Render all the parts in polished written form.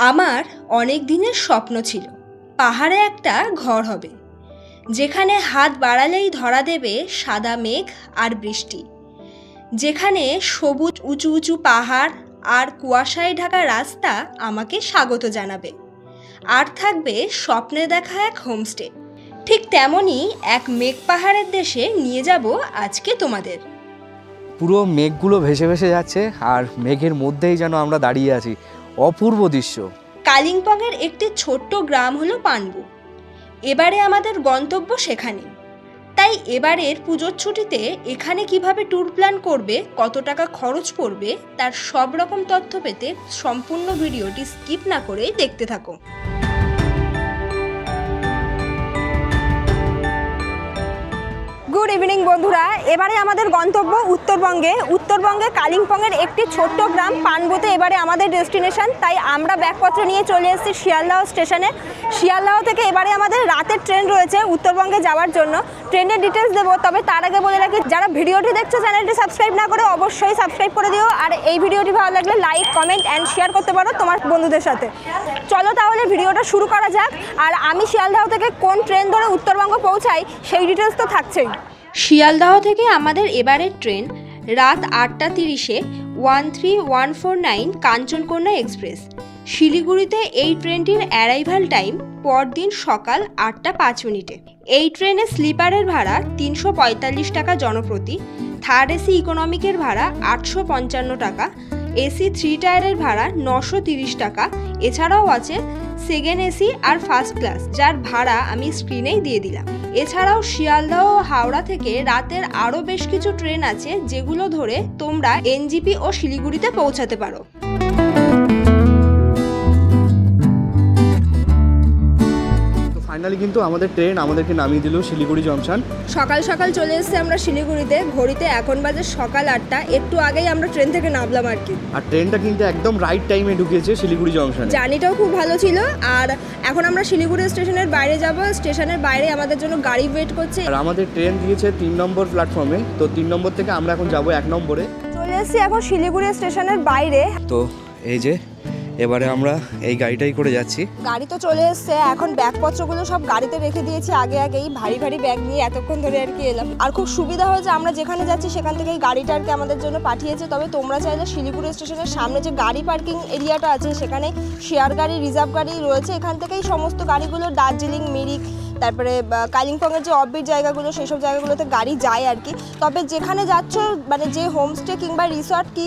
আমার অনেক দিনের স্বপ্ন ছিল পাহাড়ে একটা ঘর হবে, যেখানে হাত বাড়ালেই ধরা দেবে সাদা মেঘ আর বৃষ্টি, যেখানে সবুজ উঁচু উঁচু পাহাড় আর কুয়াশায় ঢাকা রাস্তা আমাকে স্বাগত জানাবে, আর থাকবে স্বপ্নে দেখা এক হোমস্টে। ঠিক তেমনই এক মেঘ পাহাড়ের দেশে নিয়ে যাব আজকে তোমাদের। পুরো মেঘগুলো ভেসে ভেসে যাচ্ছে আর মেঘের মধ্যেই যেন আমরা দাঁড়িয়ে আছি, অপূর্ব দৃশ্য। কালিম্পংয়ের একটি ছোট্ট গ্রাম হলো পানবু। এবারে আমাদের গন্তব্য সেখানে। তাই এবারের পুজোর ছুটিতে এখানে কিভাবে ট্যুর প্ল্যান করবে, কত টাকা খরচ পড়বে, তার সব রকম তথ্য পেতে সম্পূর্ণ ভিডিওটি স্কিপ না করে দেখতে থাকো। গুড ইভিনিং বন্ধুরা, এবারে আমাদের গন্তব্য উত্তরবঙ্গে কালিম্পংয়ের একটি ছোট্ট গ্রাম পানবুতে এবারে আমাদের ডেস্টিনেশন। তাই আমরা ব্যাগপত্র নিয়ে চলে এসেছি শিয়ালদাহ স্টেশনে। শিয়ালদাহ থেকে এবারে আমাদের রাতের ট্রেন রয়েছে উত্তরবঙ্গে যাওয়ার জন্য। ট্রেনের ডিটেলস দেবো, তবে তার আগে বলে রাখি, যারা ভিডিওটি দেখছো চ্যানেলটি সাবস্ক্রাইব না করে অবশ্যই সাবস্ক্রাইব করে দিও, আর এই ভিডিওটি ভালো লাগলে লাইক, কমেন্ট অ্যান্ড শেয়ার করতে পারো তোমার বন্ধুদের সাথে। চলো তাহলে ভিডিওটা শুরু করা যাক। আর আমি শিয়ালদাহ থেকে কোন ট্রেন ধরে উত্তরবঙ্গ পৌঁছাই সেই ডিটেলস তো থাকছেই। শিয়ালদাহ থেকে আমাদের এবারের ট্রেন রাত 8:30-এ 13149 কাঞ্চনকন্যা এক্সপ্রেস। শিলিগুড়িতে এই ট্রেনটির অ্যারাইভাল টাইম পরদিন সকাল 8:05। এই ট্রেনে স্লিপারের ভাড়া 345 টাকা জনপ্রতি, থার্ড এসি ইকোনমিকের ভাড়া 855 টাকা, এসি 3 টায়ারের ভাড়া 930 টাকা। এছাড়াও আছে সেকেন্ড এসি আর ফার্স্ট ক্লাস, যার ভাড়া আমি স্ক্রিনেই দিয়ে দিলাম। এছাড়াও শিয়ালদহ ও হাওড়া থেকে রাতের আরও বেশ কিছু ট্রেন আছে, যেগুলো ধরে তোমরা এনজিপি ও শিলিগুড়িতে পৌঁছাতে পারো। ফাইনালি কিন্তু আমাদের ট্রেন আমাদেরকে নামিয়ে দিল শিলিগুড়ি জংশন। সকাল সকাল চলে এসেছি আমরা শিলিগুড়িতে। ঘড়িতে এখন বাজে সকাল 8টা। একটু আগেই আমরা ট্রেন থেকে নামলাম আর কি। আর ট্রেনটা কিন্তু একদম রাইট টাইমে ঢুকেছে শিলিগুড়ি জংশন। জার্নিটাও খুব ভালো ছিল। আর এখন আমরা শিলিগুড়ি স্টেশনের বাইরে যাব। স্টেশনের বাইরে আমাদের জন্য গাড়ি ওয়েট করছে। আর আমাদের ট্রেন দিয়েছে 3 নম্বর প্ল্যাটফর্মে, তো 3 নম্বর থেকে আমরা এখন যাব 1 নম্বরে। চলে এসেছি এখন শিলিগুড়ি স্টেশনের বাইরে। তো এই যে এবারে আমরা এই গাড়িটাই করে যাচ্ছি। গাড়ি তো চলে এসছে, এখন ব্যাগপত্রগুলো সব গাড়িতে রেখে দিয়েছি আগেই। ভারী ভারী ব্যাগ নিয়ে এতক্ষণ ধরে আর কি এলাম। আর খুব সুবিধা হয়েছে, আমরা যেখানে যাচ্ছি সেখান থেকে এই গাড়িটা আর কি আমাদের জন্য পাঠিয়েছে। তবে তোমরা চাইলে শিলিগুড়ি স্টেশনের সামনে যে গাড়ি পার্কিং এরিয়াটা আছে, সেখানে শেয়ার গাড়ি, রিজার্ভ গাড়ি রয়েছে। এখান থেকেই সমস্ত গাড়িগুলো দার্জিলিং, মিরিক, তারপরে কালিম্পংয়ের যে অফবিট জায়গাগুলো, সেই সব জায়গাগুলোতে গাড়ি যায় আর কি। তবে যেখানে যাচ্ছ, মানে যে হোমস্টে কিংবা রিসর্ট কি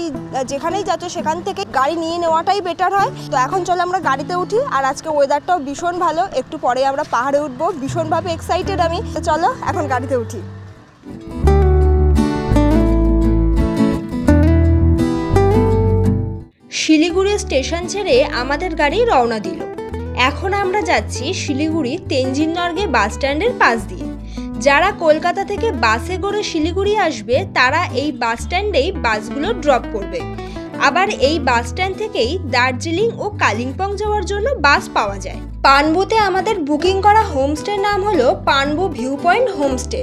যেখানেই যাচ্ছ, সেখান থেকে গাড়ি নিয়ে নেওয়াটাই বেটার হয়। তো এখন চলো আমরা গাড়িতে উঠি। আর আজকে ওয়েদারটাও ভীষণ ভালো, একটু পরে আমরা পাহাড়ে উঠবো। ভীষণভাবে এক্সাইটেড আমি। তো চলো এখন গাড়িতে উঠি। শিলিগুড়ি স্টেশন ছেড়ে আমাদের গাড়ি রওনা দিল। এখন আমরা যাচ্ছি শিলিগুড়ি তেনজিং নরগে বাস স্ট্যান্ডের পাশ দিয়ে। যারা কলকাতা থেকে বাসে করে শিলিগুড়ি আসবে, তারা এই বাস স্ট্যান্ডেই বাসগুলো ড্রপ করবে। আবার এই বাস স্ট্যান্ড থেকেই দার্জিলিং ও কালিম্পং যাওয়ার জন্য বাস পাওয়া যায়। পানবুতে আমাদের বুকিং করা হোমস্টের নাম হলো পানবু ভিউ পয়েন্ট হোমস্টে।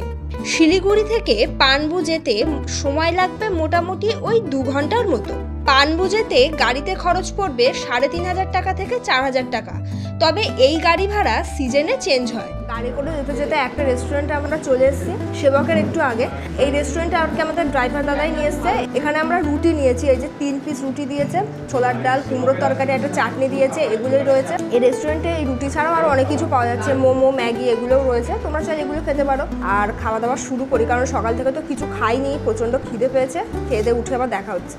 শিলিগুড়ি থেকে পানবু যেতে সময় লাগবে মোটামুটি ওই 2 ঘন্টার মতো। পানবু যেতে গাড়িতে খরচ পড়বে 3500 টাকা থেকে 4000 টাকা। তবে এই গাড়ি ভাড়া সিজনে চেঞ্জ হয়। গাড়ি করে যেতে যেতে একটা রেস্টুরেন্টে আমরা চলে এসেছি, সেবকের একটু আগে। এই রেস্টুরেন্টে আর কি আমাদের ড্রাইভার দাদাই নিয়ে এসছে। এখানে আমরা রুটি নিয়েছি, এই যে 3 পিস রুটি দিয়েছে, ছোলার ডাল, কুমড়োর তরকারি, একটা চাটনি দিয়েছে, এগুলোই রয়েছে। এই রেস্টুরেন্টে এই রুটি ছাড়াও আরও অনেক কিছু পাওয়া যাচ্ছে, মোমো, ম্যাগি, এগুলোও রয়েছে। তোমরা চাইলে এগুলো খেতে পারো। আর খাওয়া দাওয়া শুরু করি, কারণ সকাল থেকে তো কিছু খাইনি, প্রচণ্ড খিদে পেয়েছে। খেয়ে দিয়ে উঠে আবার দেখা হচ্ছে।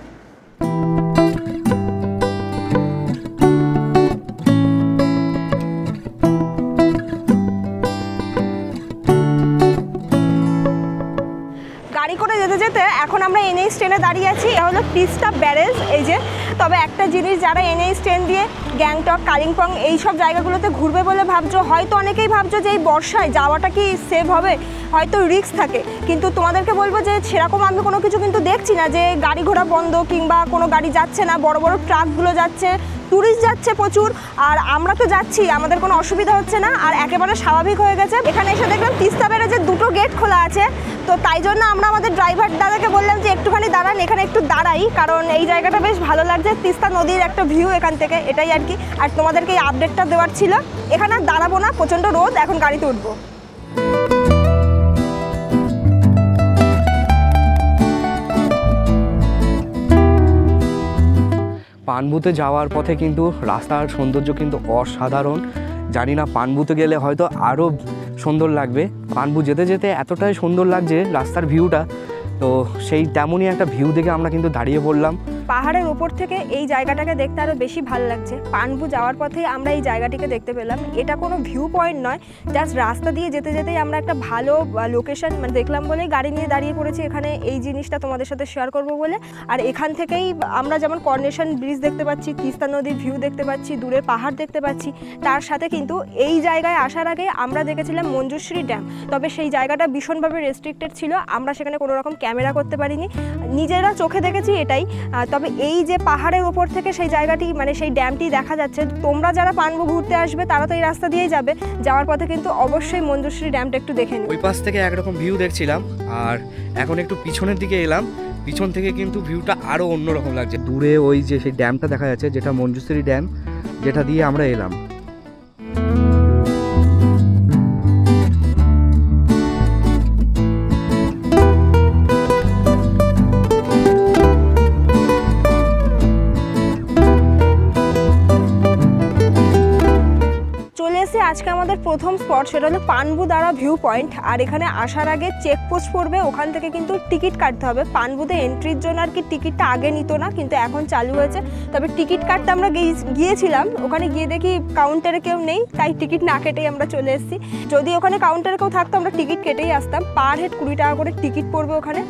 গাড়ি করে যেতে যেতে এখন আমরা এনএইচ ট্রেনে দাঁড়িয়ে আছি। এটা হলো তিস্তা ব্যারেজ, এই যে। তবে একটা জিনিস, যারা এনএইচ ট্রেন দিয়ে গ্যাংটক, কালিম্পং এই সব জায়গাগুলোতে ঘুরবে বলে ভাবছো, হয়তো অনেকেই ভাবছো যে এই বর্ষায় যাওয়াটা কি সেভ হবে, হয়তো রিস্ক থাকে। কিন্তু তোমাদেরকে বলবো যে সেরকম আমি কোনো কিছু কিন্তু দেখছি না যে গাড়ি ঘোড়া বন্ধ কিংবা কোনো গাড়ি যাচ্ছে না। বড় বড় ট্রাকগুলো যাচ্ছে, টুরিস্ট যাচ্ছে প্রচুর, আর আমরা তো যাচ্ছি, আমাদের কোনো অসুবিধা হচ্ছে না, আর একেবারে স্বাভাবিক হয়ে গেছে। এখানে এসে দেখলাম তিস্তা ব্যারেজের দুটো গেট খোলা আছে, তো তাই জন্য আমরা আমাদের ড্রাইভার দাদাকে বললাম যে একটুখানি দাঁড়ান, এখানে একটু দাঁড়াই, কারণ এই জায়গাটা বেশ ভালো লাগছে, তিস্তা নদীর একটা ভিউ এখান থেকে, এটাই আর কি। আর তোমাদেরকে এই আপডেটটা দেওয়ার ছিল। এখানে আর দাঁড়াবো না, প্রচণ্ড রোদ, এখন গাড়িতে উঠবো। পানবুতে যাওয়ার পথে কিন্তু রাস্তার সৌন্দর্য কিন্তু অসাধারণ। জানি না পানবুতে গেলে হয়তো আরও সুন্দর লাগবে। পানবু যেতে যেতে এতটাই সুন্দর লাগছে রাস্তার ভিউটা, তো সেই তেমনই একটা ভিউ দেখে আমরা কিন্তু দাঁড়িয়ে পড়লাম। পাহাড়ের ওপর থেকে এই জায়গাটাকে দেখতে আরও বেশি ভালো লাগছে। পানবু যাওয়ার পথেই আমরা এই জায়গাটিকে দেখতে পেলাম। এটা কোনো ভিউ পয়েন্ট নয়, জাস্ট রাস্তা দিয়ে যেতে যেতেই আমরা একটা ভালো লোকেশন মানে দেখলাম বলেই গাড়ি নিয়ে দাঁড়িয়ে পড়েছি এখানে, এই জিনিসটা তোমাদের সাথে শেয়ার করব বলে। আর এখান থেকেই আমরা যেমন করনেশন ব্রিজ দেখতে পাচ্ছি, তিস্তা নদীর ভিউ দেখতে পাচ্ছি, দূরের পাহাড় দেখতে পাচ্ছি, তার সাথে কিন্তু এই জায়গায় আসার আগে আমরা দেখেছিলাম মঞ্জুশ্রী ড্যাম। তবে সেই জায়গাটা ভীষণভাবে রেস্ট্রিক্টেড ছিল, আমরা সেখানে কোনো রকম ক্যামেরা করতে পারিনি, নিজেরা চোখে দেখেছি এটাই। তবে এই যে পাহাড়ের ওপর থেকে সেই জায়গাটি মানে সেই ড্যামটি দেখা যাচ্ছে, তোমরা যারা পানবু ঘুরতে আসবে তারা তো এই রাস্তা দিয়েই যাবে, যাওয়ার পথে কিন্তু অবশ্যই মঞ্জুশ্রী ড্যামটা একটু দেখে নিই। ওই পাশ থেকে একরকম ভিউ দেখছিলাম, আর এখন একটু পিছনের দিকে এলাম, পিছন থেকে কিন্তু ভিউটা আরও অন্যরকম লাগছে। দূরে ওই যে সেই ড্যামটা দেখা যাচ্ছে, যেটা মঞ্জুশ্রী ড্যাম, যেটা দিয়ে আমরা এলাম। আজকে আমাদের প্রথম স্পট, সেটা হলো পানবুদারা ভিউ পয়েন্ট। আর এখানে আসার আগে চেকপোস্ট পড়বে, ওখান থেকে কিন্তু টিকিট কাটতে হবে। পানবুতে এন্ট্রির জন্য আর কি টিকিটটা আগে নিত না, কিন্তু এখন চালু হয়েছে। তবে টিকিট কাটতে আমরা গিয়েছিলাম, ওখানে গিয়ে দেখি কাউন্টারে কেউ নেই, তাই টিকিট না কেটেই আমরা চলে এসেছি। যদি ওখানে কাউন্টারে কেউ থাকতো আমরা টিকিট কেটেই আসতাম। পার হেড 20 টাকা করে টিকিট পড়বে ওখানে।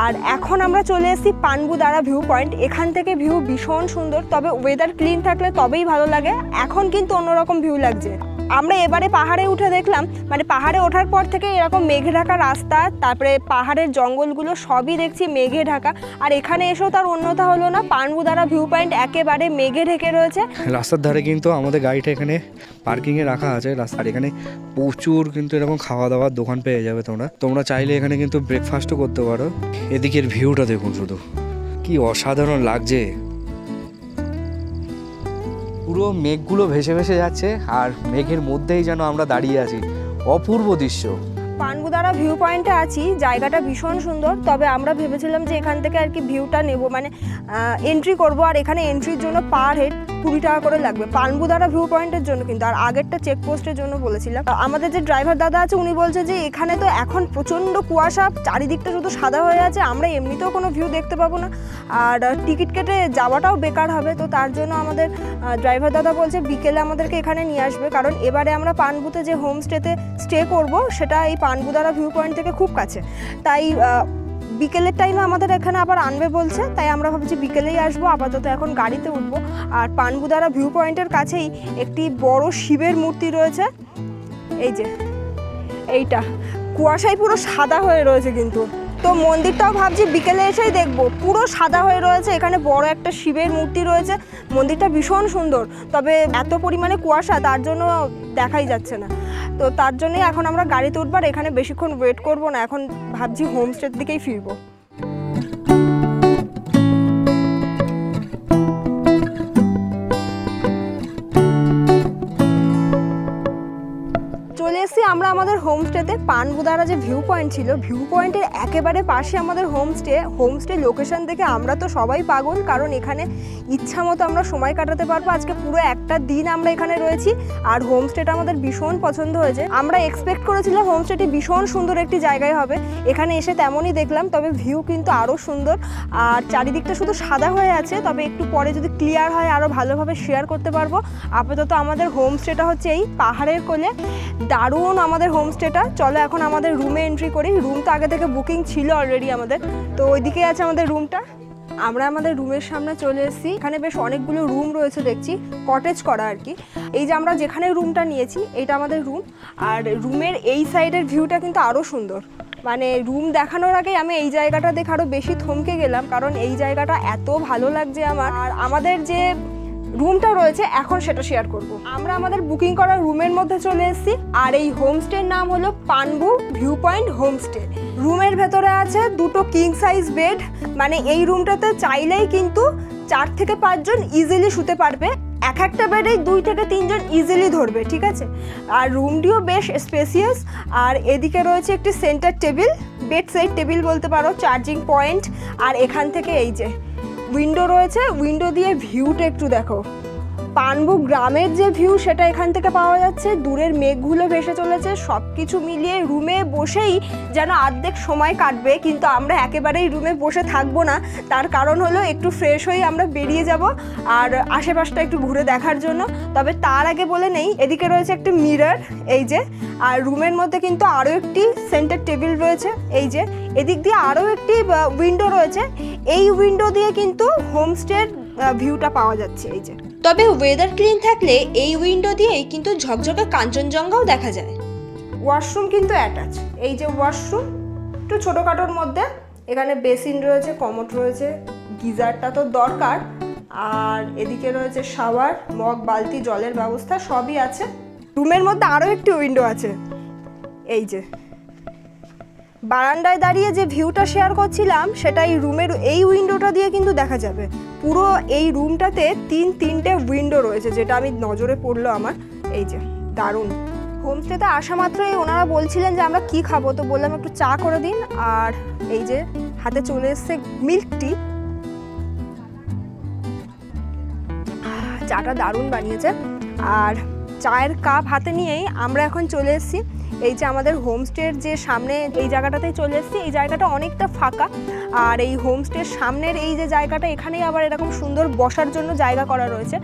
আর এখন আমরা চলে এসেছি পানবুদারা ভিউ পয়েন্ট। এখান থেকে ভিউ ভীষণ সুন্দর, তবে ওয়েদার ক্লিন থাকলে তবেই ভালো লাগে। এখন কিন্তু অন্যরকম ভিউ লাগছে। আমরা এবারে পাহাড়ে উঠে দেখলাম, মানে পাহাড়ে ওঠার পর থেকে এরকম মেঘে ঢাকা রাস্তা, তারপরে পাহাড়ের জঙ্গলগুলো সবই দেখছি মেঘে ঢাকা। আর এখানে এসেও তার অন্যথা হলো না, পানবুদারা ভিউ পয়েন্ট একেবারে মেঘে ঢেকে রয়েছে। রাস্তার ধারে কিন্তু আমাদের গাড়িটা এখানে পার্কিংয়ে রাখা আছে রাস্তার এখানে। প্রচুর কিন্তু এরকম খাওয়া দাওয়ার দোকান পেয়ে যাবে তোমরা চাইলে এখানে কিন্তু ব্রেকফাস্টও করতে পারো। এদিকের ভিউটা দেখুন শুধু, কি অসাধারণ লাগছে। পুরো মেঘগুলো ভেসে ভেসে যাচ্ছে, আর মেঘের মধ্যেই যেন আমরা দাঁড়িয়ে আছি। অপূর্ব দৃশ্য। পানবুদারা ভিউ পয়েন্টে আছি, জায়গাটা ভীষণ সুন্দর। তবে আমরা ভেবেছিলাম যে এখান থেকে আর কি ভিউটা নেব, মানে এন্ট্রি করব। আর এখানে এন্ট্রির জন্য পার হেড 20 টাকা করে লাগবে পানবুদারা ভিউ পয়েন্টের জন্য কিন্তু। আর আগেরটা চেকপোস্টের জন্য বলেছিলাম। আমাদের যে ড্রাইভার দাদা আছে উনি বলছে যে এখানে তো এখন প্রচণ্ড কুয়াশা, চারিদিকটা শুধু সাদা হয়ে আছে, আমরা এমনিতেও কোনো ভিউ দেখতে পাবো না, আর টিকিট কেটে যাওয়াটাও বেকার হবে। তো তার জন্য আমাদের ড্রাইভার দাদা বলছে বিকেলে আমাদেরকে এখানে নিয়ে আসবে, কারণ এবারে আমরা পানবুতে যে হোমস্টেতে স্টে করব সেটা এই পানবুদারা ভিউ পয়েন্ট থেকে খুব কাছে। তাই বিকেলের টাইমে আমাদের এখানে আবার আনবে বলছে, তাই আমরা ভাবছি বিকেলেই আসবো। আপাতত এখন গাড়িতে উঠবো। আর পানবুদারা ভিউ পয়েন্টের কাছেই একটি বড় শিবের মূর্তি রয়েছে, এই যে এইটা কুয়াশায় পুরো সাদা হয়ে রয়েছে কিন্তু। তো মন্দিরটাও ভাবছি বিকেলে এসেই দেখবো, পুরো সাদা হয়ে রয়েছে। এখানে বড় একটা শিবের মূর্তি রয়েছে, মন্দিরটা ভীষণ সুন্দর। তবে এত পরিমাণে কুয়াশা, তার জন্য দেখাই যাচ্ছে না। তো তার জন্যই এখন আমরা গাড়িতে উঠবার, এখানে বেশিক্ষণ ওয়েট করব না, এখন ভাবছি হোমস্টের দিকেই ফিরবো। চলে এসেছি আমরা আমাদের হোমস্টেতে। পানবুদারা যে ভিউ পয়েন্ট ছিল, ভিউ পয়েন্টের একেবারে পাশে আমাদের হোমস্টে লোকেশন দেখে আমরা তো সবাই পাগল, কারণ এখানে ইচ্ছা মতো আমরা সময় কাটাতে পারবো। আজকে পুরো একটা দিন আমরা এখানে রয়েছি, আর হোমস্টেটা আমাদের ভীষণ পছন্দ হয়েছে। আমরা এক্সপেক্ট করেছিলাম হোমস্টেটি ভীষণ সুন্দর একটি জায়গায় হবে, এখানে এসে তেমনই দেখলাম। তবে ভিউ কিন্তু আরও সুন্দর, আর চারিদিকটা শুধু সাদা হয়ে আছে। তবে একটু পরে যদি ক্লিয়ার হয় আরও ভালোভাবে শেয়ার করতে পারবো। আপাতত আমাদের হোমস্টেটা হচ্ছে এই পাহাড়ের কোলে, দারুণ আমাদের হোমস্টেটা। চলো এখন আমাদের রুমে এন্ট্রি করি। রুম তো আগে থেকে বুকিং ছিল অলরেডি আমাদের, তো ওইদিকে আছে আমাদের রুমটা। আমরা আমাদের রুমের সামনে চলে এসেছি। এখানে বেশ অনেকগুলো রুম রয়েছে দেখছি, কটেজ করা আর কি। এই যে আমরা যেখানে রুমটা নিয়েছি এটা আমাদের রুম, আর রুমের এই সাইডের ভিউটা কিন্তু আরও সুন্দর। মানে রুম দেখানোর আগে আমি এই জায়গাটা দেখে আরও বেশি থমকে গেলাম, কারণ এই জায়গাটা এত ভালো লাগছে আমার। আর আমাদের যে রুমটা রয়েছে এখন সেটা শেয়ার করব। আমরা আমাদের বুকিং করা রুমের মধ্যে চলে এসেছি, আর এই হোমস্টের নাম হলো পানবু ভিউ পয়েন্ট হোমস্টে। রুমের ভেতরে আছে দুটো কিং সাইজ বেড, মানে এই রুমটাতে চাইলেই কিন্তু 4 থেকে 5 জন ইজিলি শুতে পারবে। এক একটা বেডেই 2 থেকে 3 জন ইজিলি ধরবে, ঠিক আছে। আর রুমটিও বেশ স্পেসিয়াস। আর এদিকে রয়েছে একটি centre table, bed side table বলতে পারো, চার্জিং পয়েন্ট। আর এখান থেকে এই যে উইন্ডো রয়েছে, উইন্ডো দিয়ে ভিউটা একটু দেখো। পানবু গ্রামের যে ভিউ সেটা এখান থেকে পাওয়া যাচ্ছে, দূরের মেঘগুলো ভেসে চলেছে। সব কিছু মিলিয়ে রুমে বসেই যেন অর্ধেক সময় কাটবে, কিন্তু আমরা একেবারেই রুমে বসে থাকবো না। তার কারণ হলো একটু ফ্রেশ হয়ে আমরা বেরিয়ে যাব আর আশেপাশটা একটু ঘুরে দেখার জন্য। তবে তার আগে বলে নেই, এদিকে রয়েছে একটি মিরর, এই যে। আর রুমের মধ্যে কিন্তু আরও একটি সেন্টার টেবিল রয়েছে, এই যে। এদিক দিয়ে আরও একটি উইন্ডো রয়েছে, এই উইন্ডো দিয়ে কিন্তু হোমস্টের ভিউটা পাওয়া যাচ্ছে, এই যে। তবে ওয়েদার ক্লিন থাকলে এই উইন্ডো দিয়েই কিন্তু ঝকঝকে কাঞ্চনজঙ্ঘাও দেখা যায়। ওয়াশরুম কিন্তু অ্যাটাচ, এই যে ওয়াশরুম, একটু ছোটোখাটোর মধ্যে। এখানে বেসিন রয়েছে, কমোড রয়েছে, গিজারটা তো দরকার। আর এদিকে রয়েছে শাওয়ার, মগ, বালতি, জলের ব্যবস্থা সবই আছে। রুমের মধ্যে আরও একটি উইন্ডো আছে, এই যে। বারান্দায় দাঁড়িয়ে যে ভিউটা শেয়ার করছিলাম সেটা এই রুমের এই উইন্ডোটা দিয়ে কিন্তু দেখা যাবে। পুরো এই রুমটাতে 3-3টে উইন্ডো রয়েছে, যেটা আমি নজরে পড়লো আমার, এই যে। দারুণ। হোমস্টেতে আসা মাত্রই ওনারা বলছিলেন যে আমরা কি খাবো, তো বললাম একটু চা করে দিন। আর এই যে হাতে চলে এসছে মিল্ক টি, চাটা দারুণ বানিয়েছে। আর চায়ের কাপ হাতে নিয়েই আমরা এখন চলে এসেছি এই যে আমাদের হোমস্টের যে সামনে এই জায়গাটাতেই চলে এসেছি। এই জায়গাটা অনেকটা ফাঁকা, আর এই হোমস্টের সামনের এই যে জায়গাটা, এখানেই আবার এরকম সুন্দর বসার জন্য জায়গা করা রয়েছে।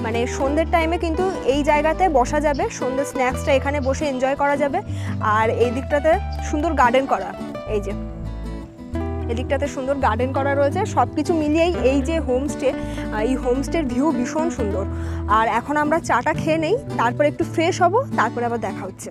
মানে সন্ধ্যের টাইমে কিন্তু এই জায়গাতে বসা যাবে, সন্ধ্যের স্ন্যাক্সটা এখানে বসে এনজয় করা যাবে। আর এই দিকটাতে সুন্দর গার্ডেন করা, এই যে এদিকটাতে সুন্দর গার্ডেন করা রয়েছে। সব কিছু মিলিয়েই এই যে হোমস্টে, এই হোমস্টের ভিউ ভীষণ সুন্দর। আর এখন আমরা চাটা খেয়ে নেই, তারপর একটু ফ্রেশ হব, তারপরে আবার দেখা হচ্ছে।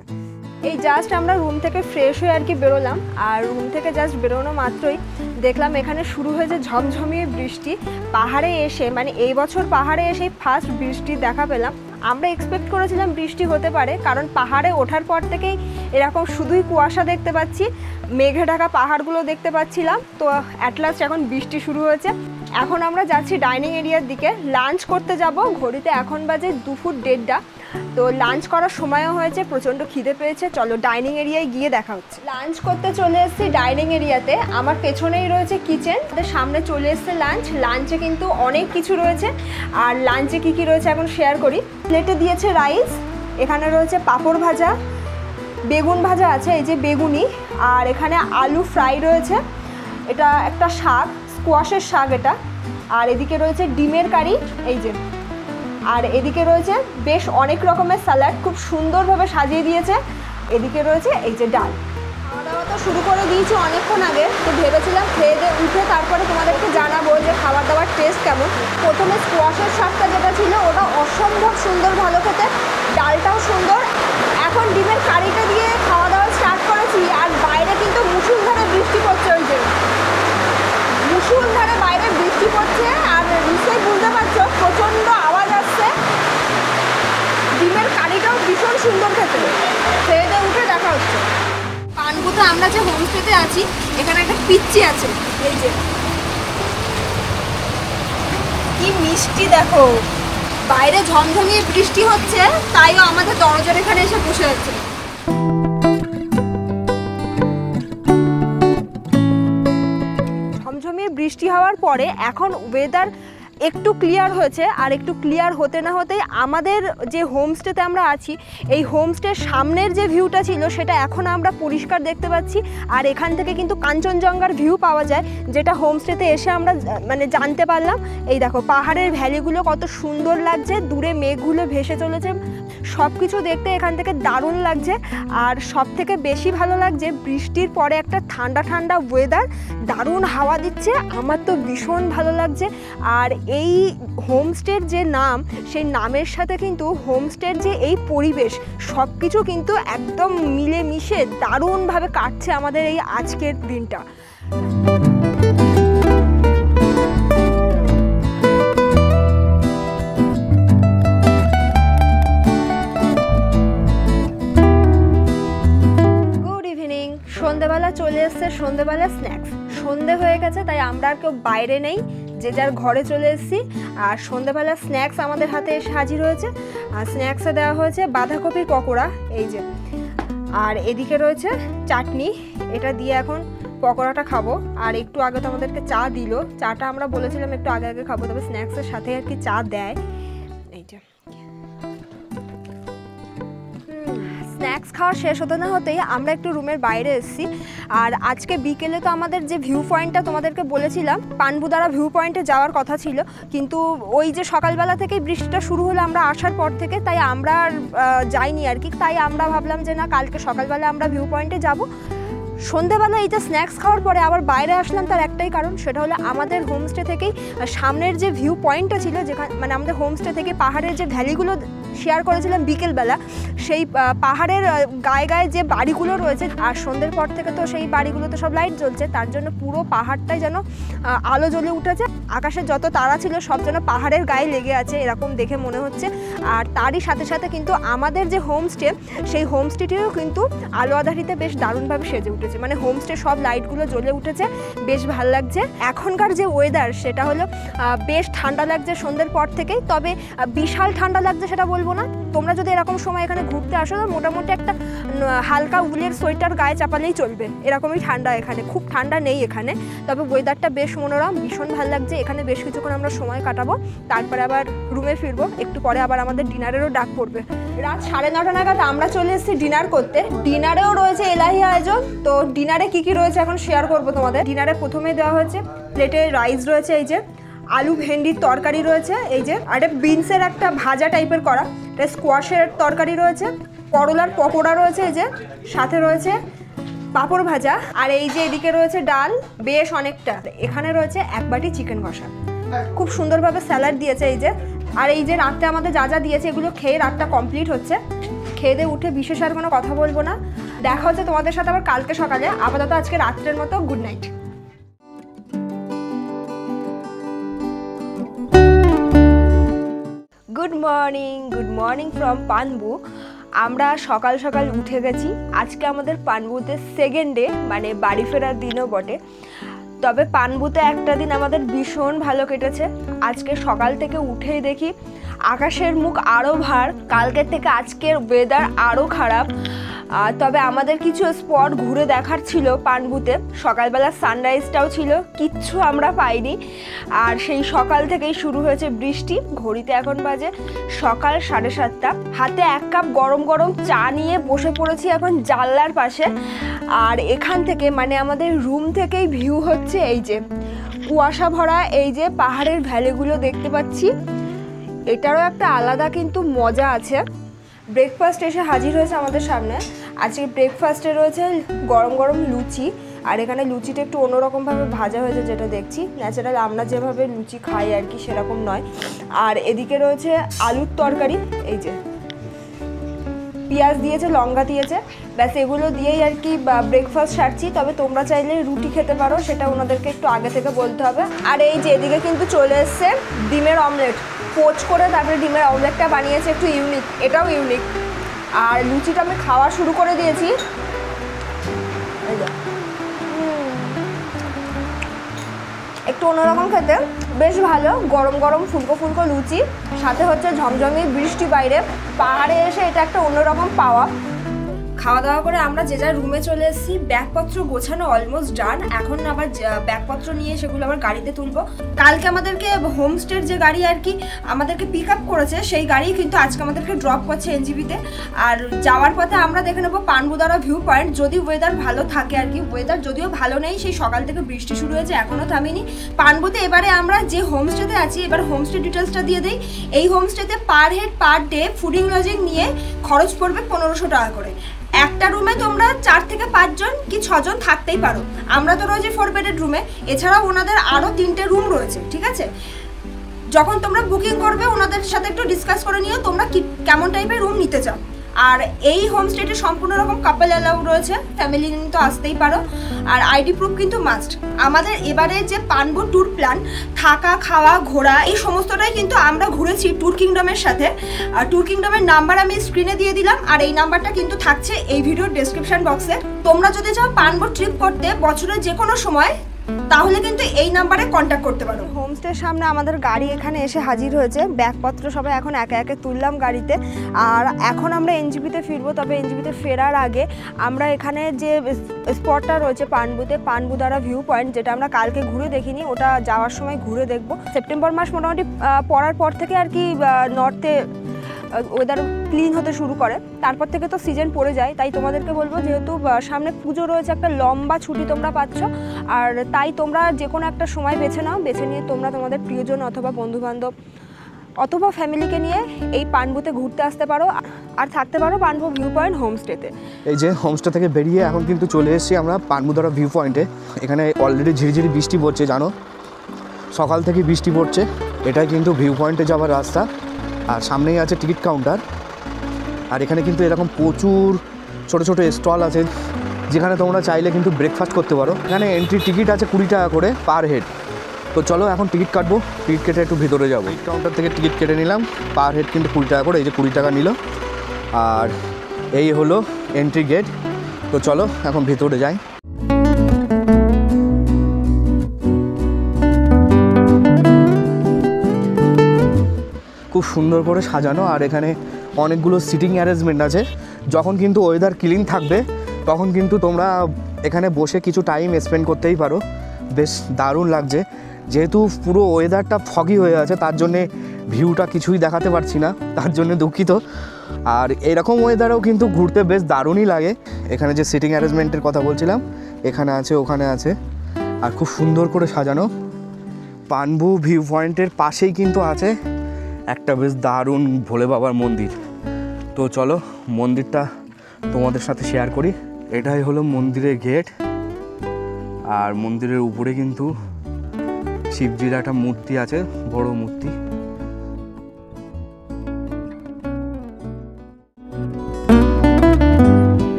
এই জাস্ট আমরা রুম থেকে ফ্রেশ হয়ে আর কি বেরোলাম, আর রুম থেকে জাস্ট বেরোনো মাত্রই দেখলাম এখানে শুরু হয়েছে ঝমঝমিয়ে বৃষ্টি। পাহাড়ে এসে, মানে এই বছর পাহাড়ে এসে ফার্স্ট বৃষ্টি দেখা পেলাম। আমরা এক্সপেক্ট করেছিলাম বৃষ্টি হতে পারে, কারণ পাহাড়ে ওঠার পর থেকেই এরকম শুধুই কুয়াশা দেখতে পাচ্ছি, মেঘে ঢাকা পাহাড়গুলো দেখতে পাচ্ছিলাম। তো অ্যাট লাস্ট এখন বৃষ্টি শুরু হয়েছে। এখন আমরা যাচ্ছি ডাইনিং এরিয়ার দিকে, লাঞ্চ করতে যাব। ঘড়িতে এখন বাজে 2:30। তো লাঞ্চ করার সময়ও হয়েছে, প্রচণ্ড খিদে পেয়েছে। চলো ডাইনিং এরিয়ায় গিয়ে দেখা হচ্ছে। লাঞ্চ করতে চলে এসেছি ডাইনিং এরিয়াতে। আমার পেছনেই রয়েছে কিচেন, সামনে চলে এসেছে লাঞ্চ। লাঞ্চে কিন্তু অনেক কিছু রয়েছে, আর লাঞ্চে কী কী রয়েছে এখন শেয়ার করি। প্লেটে দিয়েছে রাইস, এখানে রয়েছে পাঁপড় ভাজা, বেগুন ভাজা আছে, এই যে বেগুনি। আর এখানে আলু ফ্রাই রয়েছে, এটা একটা শাক, স্কোয়াশের শাক এটা। আর এদিকে রয়েছে ডিমের কারি, এই যে। আর এদিকে রয়েছে বেশ অনেক রকমের স্যালাড, খুব সুন্দরভাবে সাজিয়ে দিয়েছে। এদিকে রয়েছে এই যে ডাল। খাওয়া দাওয়া তো শুরু করে দিয়েছি অনেকক্ষণ আগে, তো ভেবেছিলাম খেয়ে দিয়ে উঠে তারপরে তোমাদেরকে জানাবো যে খাবার দাবার টেস্ট কেমন। প্রথমে স্কোয়াশের শাকটা যেটা ছিল ওটা অসম্ভব সুন্দর, ভালো খেতে, ডালটাও সুন্দর। এখন ডিমের কারিটা দিয়ে খাওয়া দাওয়া স্টার্ট করেছি। আর বাইরে কিন্তু মুষলধারে বৃষ্টি পড়ছে, ওই যে মুষলধারে বাইরে বৃষ্টি পড়ছে। আর নিশ্চয়ই বুঝতে পারছো প্রচণ্ড আওয়াজ আসছে। ডিমের কারিটাও ভীষণ সুন্দর খেতে। খেয়ে দিয়ে উঠে দেখা হচ্ছে। পানবুতে আমরা যে হোমস্টেতে আছি, এখানে একটা পিচ্চি আছে, এই যে কি মিষ্টি দেখো। বাইরে ঝমঝমিয়ে বৃষ্টি হচ্ছে, তাইও আমাদের দরজার এখানে এসে বসে আছে। ঝমঝমিয়ে বৃষ্টি হওয়ার পরে এখন ওয়েদার একটু ক্লিয়ার হয়েছে। আর একটু ক্লিয়ার হতে না হতেই আমাদের যে হোমস্টেতে আমরা আছি, এই হোমস্টের সামনের যে ভিউটা ছিল সেটা এখন আমরা পরিষ্কার দেখতে পাচ্ছি। আর এখান থেকে কিন্তু কাঞ্চনজঙ্ঘার ভিউ পাওয়া যায়, যেটা হোমস্টেতে এসে আমরা মানে জানতে পারলাম। এই দেখো পাহাড়ের ভ্যালিগুলো কত সুন্দর লাগছে, দূরে মেঘগুলো ভেসে চলেছে, সব কিছু দেখতে এখান থেকে দারুণ লাগছে। আর সব থেকে বেশি ভালো লাগছে বৃষ্টির পরে একটা ঠান্ডা ঠান্ডা ওয়েদার, দারুণ হাওয়া দিচ্ছে, আমার তো ভীষণ ভালো লাগছে। আর এই হোমস্টের যে নাম, সেই নামের সাথে কিন্তু হোমস্টের যে এই পরিবেশ, সব কিছু কিন্তু একদম মিলেমিশে দারুণভাবে কাটছে আমাদের এই আজকের দিনটা। এসছে সন্ধেবেলা স্ন্যাক্স। সন্ধে হয়ে গেছে, তাই আমরা আর কেউ বাইরে নেই, যে যার ঘরে চলে এসেছি। আর সন্ধেবেলা স্ন্যাক্স আমাদের হাতে এসে হাজির হয়েছে। আর স্ন্যাক্সে দেওয়া হয়েছে বাঁধাকপির পকোড়া, এই যে, আর এদিকে রয়েছে চাটনি। এটা দিয়ে এখন পকোড়াটা খাবো। আর একটু আগে তো আমাদেরকে চা দিল, চাটা আমরা বলেছিলাম একটু আগে আগে খাবো, তবে স্ন্যাক্সের সাথে আর কি চা দেয়। এইটা স্ন্যাক্স খাওয়া শেষ হতে না হতেই আমরা একটু রুমের বাইরে এসেছি। আর আজকে বিকেলে তো আমাদের যে ভিউ পয়েন্টটা তোমাদেরকে বলেছিলাম, পানবুদারা ভিউ পয়েন্টে যাওয়ার কথা ছিল, কিন্তু ওই যে সকালবেলা থেকেই বৃষ্টিটা শুরু হলো আমরা আসার পর থেকে, তাই আমরা আর যাইনি আর কি। তাই আমরা ভাবলাম যে না, কালকে সকালবেলা আমরা ভিউ পয়েন্টে যাব। সন্ধেবেলা এই যে স্ন্যাক্স খাওয়ার পরে আবার বাইরে আসলাম, তার একটাই কারণ, সেটা হলো আমাদের হোমস্টে থেকেই সামনের যে ভিউ পয়েন্টটা ছিল, যেখানে মানে আমাদের হোমস্টে থেকে পাহাড়ের যে ভ্যালিগুলো শেয়ার করেছিলাম বিকেলবেলা, সেই পাহাড়ের গায়ে গায়ে যে বাড়িগুলো রয়েছে, আর সন্ধ্যের পর থেকে তো সেই বাড়িগুলোতে সব লাইট জ্বলছে, তার জন্য পুরো পাহাড়টাই যেন আলো জ্বলে উঠেছে। আকাশে যত তারা ছিল সব যেন পাহাড়ের গায়ে লেগে আছে, এরকম দেখে মনে হচ্ছে। আর তারই সাথে সাথে কিন্তু আমাদের যে হোমস্টে, সেই হোমস্টেটিও কিন্তু আলো আধারিতে বেশ দারুণভাবে সেজে উঠেছে, মানে হোমস্টে সব লাইটগুলো জ্বলে উঠেছে, বেশ ভালো লাগছে। এখনকার যে ওয়েদার, সেটা হলো বেশ ঠান্ডা লাগছে সন্ধ্যের পর থেকেই, তবে বিশাল ঠান্ডা লাগছে সেটা বলবো না। তোমরা যদি এরকম সময় এখানে ঘুরতে আসো, তো মোটামুটি একটা হালকা উলের সোয়েটার গায়ে চাপালেই চলবে, এরকমই ঠান্ডা এখানে, খুব ঠান্ডা নেই এখানে। তবে ওয়েদারটা বেশ মনোরম, ভীষণ ভালো লাগছে। এখানে বেশ কিছুক্ষণ আমরা সময় কাটাবো, তারপরে আবার রুমে ফিরবো। একটু পরে আবার আমাদের ডিনারেরও ডাক পড়বে। রাত 9:30 নাগাদ আমরা চলে এসেছি ডিনার করতে। ডিনারেও রয়েছে এলাহি আয়োজন। তো ডিনারে কি কি রয়েছে এখন শেয়ার করবো তোমাদের। ডিনারে প্রথমে দেওয়া হয়েছে প্লেটে রাইস রয়েছে, এই যে আলু ভেন্ডির তরকারি রয়েছে, এই যে আর একটা বিনসের একটা ভাজা টাইপের করা, এটা স্কোয়াশের তরকারি রয়েছে, করলার পকোড়া রয়েছে, এই যে সাথে রয়েছে পাঁপড় ভাজা, আর এই যে এদিকে রয়েছে ডাল বেশ অনেকটা। এখানে রয়েছে এক বাটি চিকেন কষা, খুব সুন্দরভাবে স্যালাড দিয়েছে, এই যে। আর এই যে রাত্রে আমাদের যা যা দিয়েছে, এগুলো খেয়ে রাতটা কমপ্লিট হচ্ছে। খেয়ে দিয়ে উঠে বিশেষ আর কোনো কথা বলবো না, দেখা হচ্ছে তোমাদের সাথে আবার কালকে সকালে। আপাতত আজকে রাত্রের মতো good night. Good morning from Panbu. আমরা সকাল সকাল উঠে গেছি। আজকে আমাদের পানবুতে সেকেন্ড ডে, মানে বাড়ি ফেরার দিনও বটে। তবে পানবুতে একটা দিন আমাদের ভীষণ ভালো কেটেছে। আজকে সকাল থেকে উঠেই দেখি আকাশের মুখ আরও ভার, কালকের থেকে আজকের ওয়েদার আরও খারাপ। তবে আমাদের কিছু স্পট ঘুরে দেখার ছিল পানবুতে। সকালবেলা সানরাইজটাও ছিল, কিচ্ছু আমরা পাইনি। আর সেই সকাল থেকেই শুরু হয়েছে বৃষ্টি। ঘড়িতে এখন বাজে সকাল 7:30। হাতে এক কাপ গরম গরম চা নিয়ে বসে পড়েছি এখন জানলার পাশে। আর এখান থেকে মানে আমাদের রুম থেকেই ভিউ হচ্ছে এই যে কুয়াশা ভরা এই যে পাহাড়ের ভ্যালিগুলো দেখতে পাচ্ছি। এটারও একটা আলাদা কিন্তু মজা আছে। ব্রেকফাস্ট এসে হাজির হয়েছে আমাদের সামনে। আজকে ব্রেকফাস্টে রয়েছে গরম গরম লুচি, আর এখানে লুচিটা একটু অন্যরকমভাবে ভাজা হয়েছে, যেটা দেখছি ন্যাচারাল আমরা যেভাবে লুচি খাই আর কি সেরকম নয়। আর এদিকে রয়েছে আলুর তরকারি, এই যে পেঁয়াজ দিয়েছে, লঙ্কা দিয়েছে, ব্যাস এগুলো দিয়েই আর কি ব্রেকফাস্ট সারছি। তবে তোমরা চাইলে রুটি খেতে পারো, সেটা ওনাদেরকে একটু আগে থেকে বলতে হবে। আর এই যে এদিকে কিন্তু চলে এসছে ডিমের অমলেট, পোচ করে তারপরে ডিমের অমলেটটা বানিয়েছে, একটু ইউনিক, এটাও ইউনিক। আর লুচিটা আমি খাওয়া শুরু করে দিয়েছি। একটু অন্যরকম খেতে, বেশ ভালো। গরম গরম ফুলকো ফুলকো লুচি, সাথে হচ্ছে ঝমঝমি বৃষ্টি বাইরে। পাহাড়ে এসে এটা একটা অন্যরকম পাওয়া। খাওয়া দাওয়া করে আমরা যে যার রুমে চলে এসেছি। ব্যাগপত্র গোছানো অলমোস্ট ডান। এখন আবার ব্যাগপত্র নিয়ে সেগুলো আবার গাড়িতে তুলবো। কালকে আমাদেরকে হোমস্টের যে গাড়ি আর কি আমাদেরকে পিক আপ করেছে, সেই গাড়ি কিন্তু আজকে আমাদেরকে ড্রপ করছে এনজিপিতে। আর যাওয়ার পথে আমরা দেখে নেবো পানবুদারা ভিউ পয়েন্ট, যদি ওয়েদার ভালো থাকে আর কি। ওয়েদার যদিও ভালো নেই, সেই সকাল থেকে বৃষ্টি শুরু হয়েছে, এখনও থামেনি। পানবুতে এবারে আমরা যে হোমস্টেতে আছি, এবার হোমস্টে ডিটেলসটা দিয়ে দিই। এই হোমস্টেতে per head per day fooding lodging নিয়ে খরচ পড়বে 1500 টাকা করে। একটা রুমে তোমরা 4 থেকে 5 জন কি 6 জন থাকতেই পারো। আমরা তো রয়েছি 4 বেডেড রুমে, এছাড়াও ওনাদের আরও 3টে রুম রয়েছে, ঠিক আছে। যখন তোমরা বুকিং করবে ওনাদের সাথে একটু ডিসকাস করে নিও তোমরা কেমন টাইপের রুম নিতে চাও। আর এই হোমস্টেতে সম্পূর্ণ রকম কাপল অ্যালাউ রয়েছে, ফ্যামিলি নিয়ে তো আসতেই পারো। আর আইডি প্রুফ কিন্তু মাস্ট। আমাদের এবারে যে পানবো ট্যুর প্ল্যান, থাকা খাওয়া ঘোরা এই সমস্তটাই কিন্তু আমরা ঘুরেছি ট্যুর কিংডমের সাথে। আর ট্যুর কিংডমের নাম্বার আমি স্ক্রিনে দিয়ে দিলাম, আর এই নাম্বারটা কিন্তু থাকছে এই ভিডিওর ডেসক্রিপশন বক্সে। তোমরা যদি চাও পানবো ট্রিপ করতে বছরের যে কোনো সময়, তাহলে কিন্তু এই নাম্বারে কন্ট্যাক্ট করতে পারো। হোমস্টের সামনে আমাদের গাড়ি এখানে এসে হাজির হয়েছে, ব্যাগপত্র সবাই এখন একে একে তুললাম গাড়িতে। আর এখন আমরা এনজিপিতে ফিরবো, তবে এনজিপিতে ফেরার আগে আমরা এখানে যে স্পটটা রয়েছে পানবুতে, পানবু দ্বারা ভিউ পয়েন্ট, যেটা আমরা কালকে ঘুরে দেখিনি, ওটা যাওয়ার সময় ঘুরে দেখবো। সেপ্টেম্বর মাস মোটামুটি পড়ার পর থেকে আর কি নর্থে ওয়েদার ক্লিন হতে শুরু করে, তারপর থেকে তো সিজন পড়ে যায়। তাই তোমাদেরকে বলবো, যেহেতু সামনে পুজো রয়েছে, একটা লম্বা ছুটি তোমরা পাচ্ছ, আর তাই তোমরা যে কোনো একটা সময় বেছে নাও, বেছে নিয়ে তোমরা তোমাদের প্রিয়জন অথবা বন্ধুবান্ধব অথবা ফ্যামিলিকে নিয়ে এই পানবুতে ঘুরতে আসতে পারো আর থাকতে পারো পানবু ভিউ পয়েন্ট হোমস্টেতে। এই যে হোমস্টে থেকে বেরিয়ে এখন কিন্তু চলে এসেছি আমরা পানবুদারা ভিউ পয়েন্টে। এখানে অলরেডি ঝিরিঝিরি বৃষ্টি পড়ছে, জানো সকাল থেকে বৃষ্টি পড়ছে। এটাই কিন্তু ভিউ পয়েন্টে যাওয়ার রাস্তা, আর সামনেই আছে টিকিট কাউন্টার। আর এখানে কিন্তু এরকম প্রচুর ছোটো ছোটো স্টল আছে, যেখানে তোমরা চাইলে কিন্তু ব্রেকফাস্ট করতে পারো। এখানে এন্ট্রি টিকিট আছে 20 টাকা করে পার হেড। তো চলো এখন টিকিট কাটবো, টিকিট কেটে একটু ভিতরে যাবো। টিকিট কাউন্টার থেকে টিকিট কেটে নিলাম, পার হেড কিন্তু 20 টাকা করে, এই যে 20 টাকা নিল। আর এই হলো এন্ট্রি গেট। তো চলো এখন ভিতরে যাই। খুব সুন্দর করে সাজানো, আর এখানে অনেকগুলো সিটিং অ্যারেঞ্জমেন্ট আছে। যখন কিন্তু ওয়েদার ক্লিন থাকবে তখন কিন্তু তোমরা এখানে বসে কিছু টাইম স্পেন্ড করতেই পারো। বেশ দারুণ লাগছে, যেহেতু পুরো ওয়েদারটা ফগি হয়ে আছে, তার জন্যে ভিউটা কিছুই দেখাতে পারছি না, তার জন্য দুঃখিত। আর এরকম ওয়েদারেও কিন্তু ঘুরতে বেশ দারুণই লাগে। এখানে যে সিটিং অ্যারেঞ্জমেন্টের কথা বলছিলাম, এখানে আছে, ওখানে আছে, আর খুব সুন্দর করে সাজানো। পানবু ভিউ পয়েন্টের পাশেই কিন্তু আছে একটা বেশ দারুণ ভোলে বাবার মন্দির। তো চলো মন্দিরটা তোমাদের সাথে শেয়ার করি। এটাই হলো মন্দিরের গেট, আর মন্দিরের উপরে কিন্তু শিবজির একটা মূর্তি আছে, বড় মূর্তি।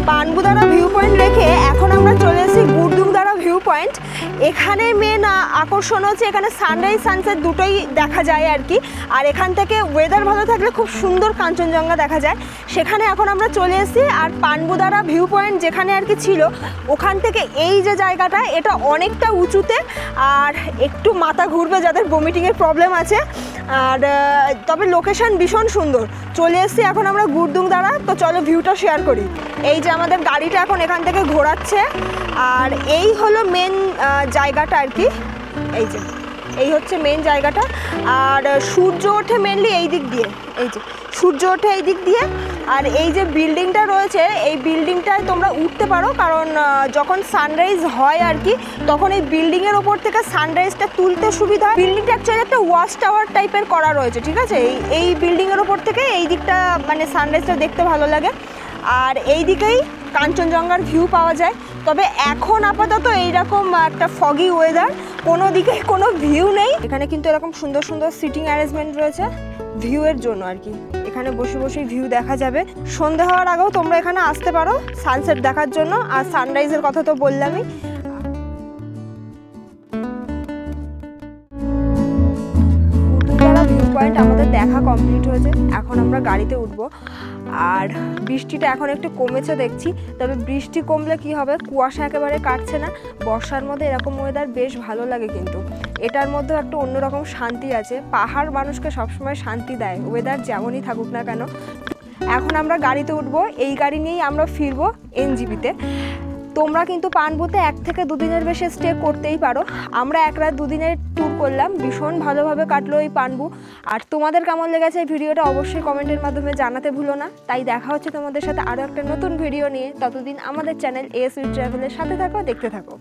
পানবুদারা ভিউ পয়েন্ট রেখে এখন আমরা চলে এসেছি গুরদুংদারা ভিউ পয়েন্ট। এখানে মেন আকর্ষণ হচ্ছে এখানে সানরাইজ সানসেট দুটোই দেখা যায় আর কি। আর এখান থেকে ওয়েদার ভালো থাকলে খুব সুন্দর কাঞ্চনজঙ্ঘা দেখা যায়, সেখানে এখন আমরা চলে এসেছি। আর পানবুদারা ভিউ পয়েন্ট যেখানে আর কি ছিল, ওখান থেকে এই যে জায়গাটা, এটা অনেকটা উঁচুতে, আর একটু মাথা ঘুরবে যাদের ভমিটিংয়ের প্রবলেম আছে। আর তবে লোকেশন ভীষণ সুন্দর। চলে এসেছি এখন আমরা গুরদুংদারা। তো চলো ভিউটা শেয়ার করি। এই যে আমাদের গাড়িটা এখন এখান থেকে ঘোরাচ্ছে, আর এই হলো মেন জায়গাটা আর কি। এই যে এই হচ্ছে মেন জায়গাটা। আর সূর্য ওঠে মেনলি এই দিক দিয়ে, এই যে সূর্য ওঠে এই দিক দিয়ে। আর এই যে বিল্ডিংটা রয়েছে, এই বিল্ডিংটায় তোমরা উঠতে পারো, কারণ যখন সানরাইজ হয় আর কি, তখন এই বিল্ডিংয়ের ওপর থেকে সানরাইজটা তুলতে সুবিধা। বিল্ডিংটা অ্যাকচুয়ালি একটা ওয়াচ টাওয়ার টাইপের করা রয়েছে, ঠিক আছে। এই বিল্ডিংয়ের ওপর থেকে এই দিকটা মানে সানরাইজটা দেখতে ভালো লাগে, আর এই দিকেই কাঞ্চনজঙ্ঘার ভিউ পাওয়া যায়। তবে এখন আপাতত এইরকম একটা ফগি ওয়েদার, কোনো দিকে কোনো ভিউ নেই। এখানে কিন্তু এরকম সুন্দর সুন্দর সিটিং অ্যারেঞ্জমেন্ট রয়েছে ভিউয়ের জন্য আর কি। এখানে বসে বসে ভিউ দেখা যাবে। সন্ধে হওয়ার আগেও তোমরা এখানে আসতে পারো সানসেট দেখার জন্য। আর সানরাইজের কথা তো বললামই। ভিউ পয়েন্ট আমাদের দেখা কমপ্লিট হয়েছে, এখন আমরা গাড়িতে উঠবো। আর বৃষ্টিটা এখন একটু কমেছে দেখছি, তবে বৃষ্টি কমলে কি হবে, কুয়াশা একেবারে কাটছে না। বর্ষার মধ্যে এরকম ওয়েদার বেশ ভালো লাগে, কিন্তু এটার মধ্যে একটা অন্যরকম শান্তি আছে। পাহাড় মানুষকে সবসময় শান্তি দেয়, ওয়েদার যেমনই থাকুক না কেন। এখন আমরা গাড়িতে উঠবো, এই গাড়ি নিয়েই আমরা ফিরবো এনজিপিতে। তোমরা কিন্তু পানবুতে 1 থেকে 2 দিনের বেশি স্টে করতেই পারো। আমরা 1 রাত 2 দিনের ট্যুর করলাম, ভীষণ ভালোভাবে কাটলো এই পানবু। আর তোমাদের কেমন লেগেছে এই ভিডিওটা অবশ্যই কমেন্টের মাধ্যমে জানাতে ভুলো না। তাই দেখা হচ্ছে তোমাদের সাথে আরও একটা নতুন ভিডিও নিয়ে। ততদিন আমাদের চ্যানেল ASV ট্রাভেলের সাথে থাকো, দেখতে থাকো।